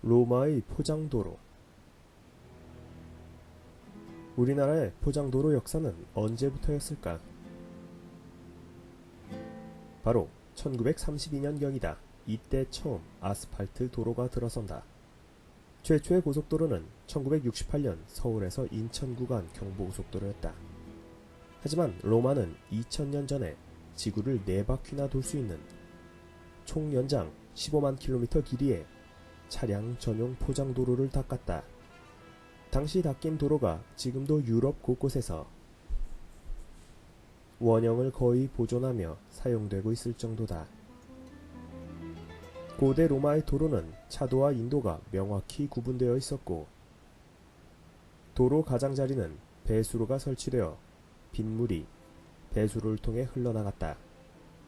로마의 포장도로. 우리나라의 포장도로 역사는 언제부터였을까? 바로 1932년경이다. 이때 처음 아스팔트 도로가 들어선다. 최초의 고속도로는 1968년 서울에서 인천 구간 경부고속도로였다. 하지만 로마는 2000년 전에 지구를 4바퀴나 돌 수 있는 총 연장 15만 킬로미터 길이의 차량 전용 포장도로를 닦았다. 당시 닦인 도로가 지금도 유럽 곳곳에서 원형을 거의 보존하며 사용되고 있을 정도다. 고대 로마의 도로는 차도와 인도가 명확히 구분되어 있었고, 도로 가장자리는 배수로가 설치되어 빗물이 배수로를 통해 흘러나갔다.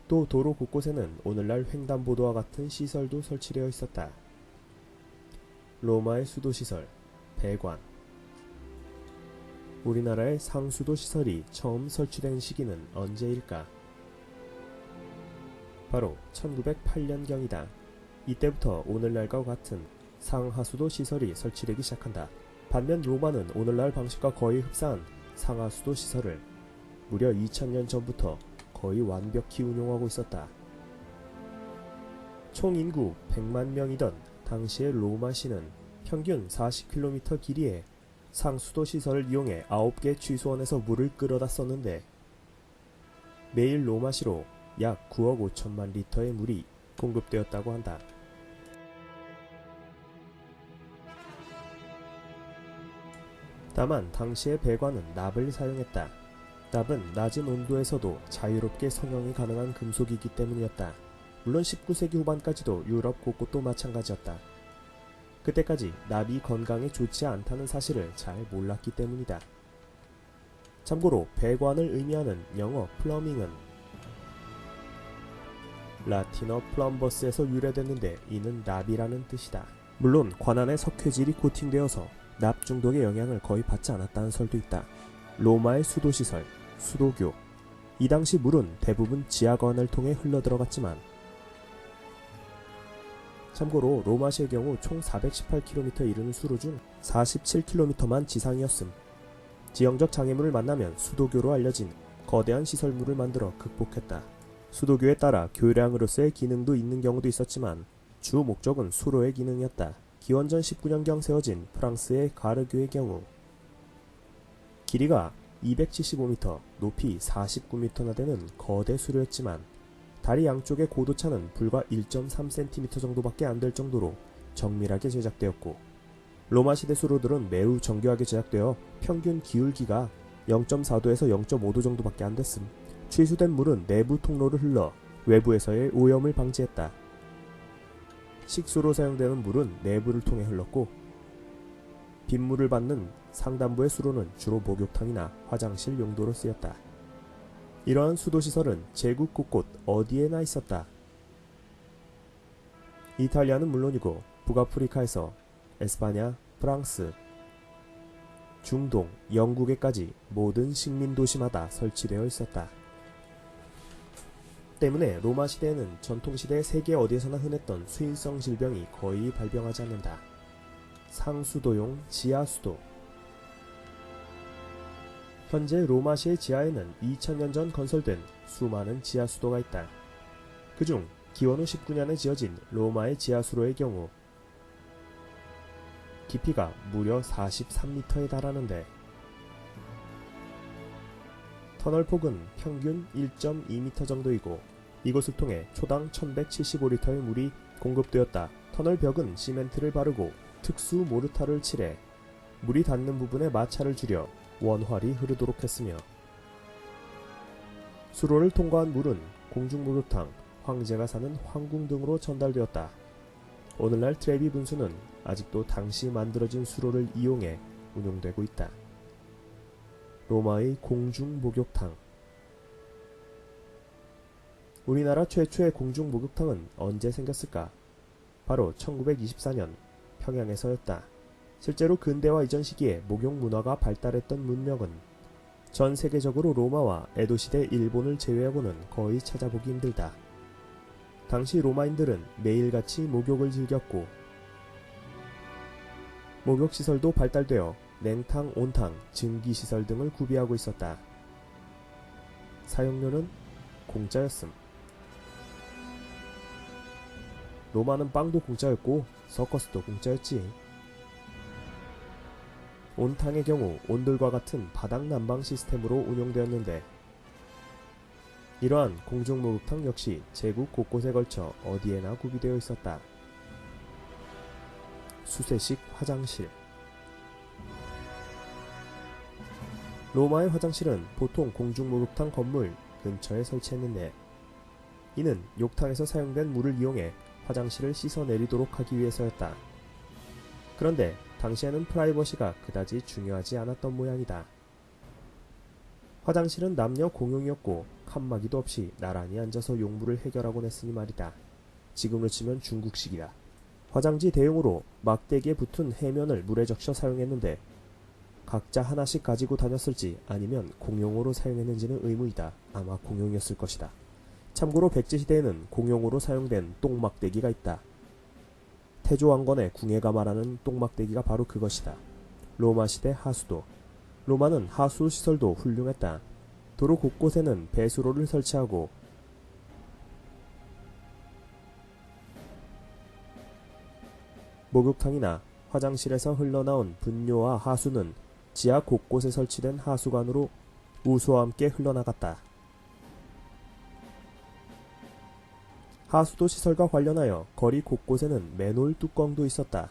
또 도로 곳곳에는 오늘날 횡단보도와 같은 시설도 설치되어 있었다. 로마의 수도시설, 배관. 우리나라의 상수도 시설이 처음 설치된 시기는 언제일까? 바로 1908년경이다. 이때부터 오늘날과 같은 상하수도 시설이 설치되기 시작한다. 반면 로마는 오늘날 방식과 거의 흡사한 상하수도 시설을 무려 2000년 전부터 거의 완벽히 운용하고 있었다. 총 인구 100만 명이던 당시의 로마시는 평균 40km 길이의 상수도 시설을 이용해 9개 취수원에서 물을 끌어다 썼는데, 매일 로마시로 약 9억 5천만 리터의 물이 공급되었다고 한다. 다만 당시의 배관은 납을 사용했다. 납은 낮은 온도에서도 자유롭게 성형이 가능한 금속이기 때문이었다. 물론 19세기 후반까지도 유럽 곳곳도 마찬가지였다. 그때까지 납이 건강에 좋지 않다는 사실을 잘 몰랐기 때문이다. 참고로 배관을 의미하는 영어 플러밍은 라틴어 플럼버스에서 유래됐는데 이는 납이라는 뜻이다. 물론 관안에 석회질이 코팅되어서 납 중독의 영향을 거의 받지 않았다는 설도 있다. 로마의 수도시설, 수도교. 이 당시 물은 대부분 지하관을 통해 흘러들어갔지만, 참고로 로마시의 경우 총 418km 이르는 수로 중 47km만 지상이었음. 지형적 장애물을 만나면 수도교로 알려진 거대한 시설물을 만들어 극복했다. 수도교에 따라 교량으로서의 기능도 있는 경우도 있었지만 주 목적은 수로의 기능이었다. 기원전 19년경 세워진 프랑스의 가르교의 경우 길이가 275m, 높이 49m나 되는 거대 수로였지만 다리 양쪽의 고도차는 불과 1.3cm 정도밖에 안 될 정도로 정밀하게 제작되었고, 로마 시대 수로들은 매우 정교하게 제작되어 평균 기울기가 0.4도에서 0.5도 정도밖에 안 됐음. 취수된 물은 내부 통로를 흘러 외부에서의 오염을 방지했다. 식수로 사용되는 물은 내부를 통해 흘렀고, 빗물을 받는 상단부의 수로는 주로 목욕탕이나 화장실 용도로 쓰였다. 이러한 수도시설은 제국 곳곳 어디에나 있었다. 이탈리아는 물론이고 북아프리카에서 에스파냐, 프랑스, 중동, 영국에까지 모든 식민도시마다 설치되어 있었다. 때문에 로마 시대에는 전통시대의 세계 어디에서나 흔했던 수인성 질병이 거의 발병하지 않는다. 상수도용 지하수도. 현재 로마시의 지하에는 2000년 전 건설된 수많은 지하수도가 있다. 그중 기원 후 19년에 지어진 로마의 지하수로의 경우 깊이가 무려 43m에 달하는데, 터널 폭은 평균 1.2m 정도이고 이곳을 통해 초당 1175리터의 물이 공급되었다. 터널 벽은 시멘트를 바르고 특수 모르타를 칠해 물이 닿는 부분에 마찰을 줄여 원활히 흐르도록 했으며, 수로를 통과한 물은 공중목욕탕, 황제가 사는 황궁 등으로 전달되었다. 오늘날 트레비 분수는 아직도 당시 만들어진 수로를 이용해 운용되고 있다. 로마의 공중목욕탕. 우리나라 최초의 공중목욕탕은 언제 생겼을까? 바로 1924년 평양에서였다. 실제로 근대화 이전 시기에 목욕 문화가 발달했던 문명은 전 세계적으로 로마와 에도시대 일본을 제외하고는 거의 찾아보기 힘들다. 당시 로마인들은 매일같이 목욕을 즐겼고 목욕시설도 발달되어 냉탕, 온탕, 증기시설 등을 구비하고 있었다. 사용료는 공짜였음. 로마는 빵도 공짜였고 서커스도 공짜였지. 온탕의 경우 온돌과 같은 바닥 난방 시스템으로 운영되었는데 이러한 공중목욕탕 역시 제국 곳곳에 걸쳐 어디에나 구비되어 있었다. 수세식 화장실. 로마의 화장실은 보통 공중목욕탕 건물 근처에 설치했는데 이는 욕탕에서 사용된 물을 이용해 화장실을 씻어내리도록 하기 위해서였다. 그런데 당시에는 프라이버시가 그다지 중요하지 않았던 모양이다. 화장실은 남녀 공용이었고 칸막이도 없이 나란히 앉아서 용무를 해결하곤 했으니 말이다. 지금으로 치면 중국식이다. 화장지 대용으로 막대기에 붙은 해면을 물에 적셔 사용했는데 각자 하나씩 가지고 다녔을지 아니면 공용으로 사용했는지는 의문이다. 아마 공용이었을 것이다. 참고로 백제시대에는 공용으로 사용된 똥막대기가 있다. 태조왕건의 궁예가 말하는 똥막대기가 바로 그것이다. 로마시대 하수도. 로마는 하수 시설도 훌륭했다. 도로 곳곳에는 배수로를 설치하고 목욕탕이나 화장실에서 흘러나온 분뇨와 하수는 지하 곳곳에 설치된 하수관으로 우수와 함께 흘러나갔다. 하수도 시설과 관련하여 거리 곳곳에는 맨홀 뚜껑도 있었다.